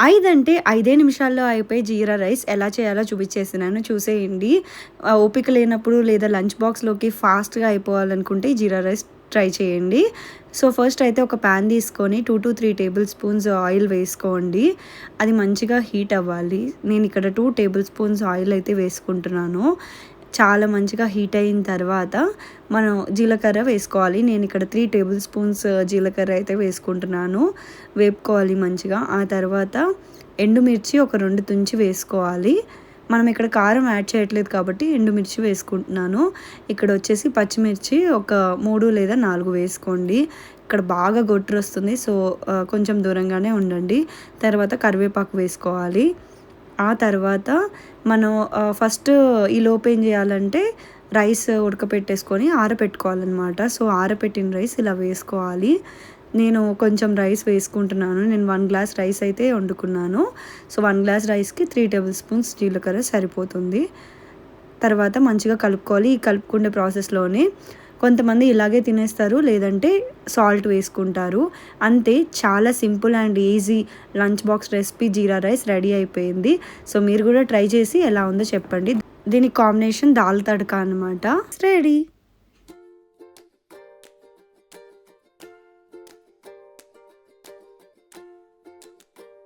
5 అంటే 5 నిమిషాల్లో అయిపోయి జీరా రైస్ ఎలా చేయాలో చూపించేసినాను, చూసేయండి. ఓపిక లేనప్పుడు లేదా లంచ్ బాక్స్‌లోకి ఫాస్ట్‌గా అయిపోవాలనుకుంటే ఈ జీరా రైస్ ట్రై చేయండి. సో, ఫస్ట్ అయితే ఒక పాన్ తీసుకొని 2-3 టేబుల్ స్పూన్స్ ఆయిల్ వేసుకోండి. అది మంచిగా హీట్ అవ్వాలి. నేను ఇక్కడ 2 టేబుల్ స్పూన్స్ ఆయిల్ అయితే వేసుకుంటున్నాను. చాలా మంచిగా హీట్ అయిన తర్వాత మనం జీలకర్ర వేసుకోవాలి. నేను ఇక్కడ 3 టేబుల్ స్పూన్స్ జీలకర్ర అయితే వేసుకుంటున్నాను. వేపుకోవాలి మంచిగా. ఆ తర్వాత ఎండుమిర్చి ఒక 2 తుంచి వేసుకోవాలి. మనం ఇక్కడ కారం యాడ్ చేయట్లేదు కాబట్టి ఎండుమిర్చి వేసుకుంటున్నాను. ఇక్కడ వచ్చేసి పచ్చిమిర్చి ఒక 3 లేదా 4 వేసుకోండి. ఇక్కడ బాగా గొట్టురొస్తుంది. సో, కొంచెం దూరంగానే ఉండండి. తర్వాత కరివేపాకు వేసుకోవాలి. ఆ తర్వాత మనం ఫస్ట్ ఈలోపు ఏం చేయాలంటే రైస్ ఉడకపెట్టేసుకొని ఆరబెట్టుకోవాలన్నమాట. సో, ఆరబెట్టిన రైస్ ఇలా వేసుకోవాలి. నేను కొంచెం రైస్ వేసుకుంటున్నాను. నేను 1 గ్లాస్ రైస్ అయితే వండుకున్నాను. సో, 1 గ్లాస్ రైస్‌కి 3 టేబుల్ స్పూన్స్ జీలకర్ర సరిపోతుంది. తర్వాత మంచిగా కలుపుకోవాలి. ఈ కలుపుకునే ప్రాసెస్‌లోనే కొంతమంది ఇలాగే తినేస్తారు, లేదంటే సాల్ట్ వేసుకుంటారు. అంతే, చాలా simple and easy lunch box recipe jeera rice ready అయిపోయింది. సో, మీరు కూడా ట్రై చేసి ఎలా ఉందో చెప్పండి. దీనికి కాంబినేషన్ దాల్ తడకా అనమాట. రెడీ.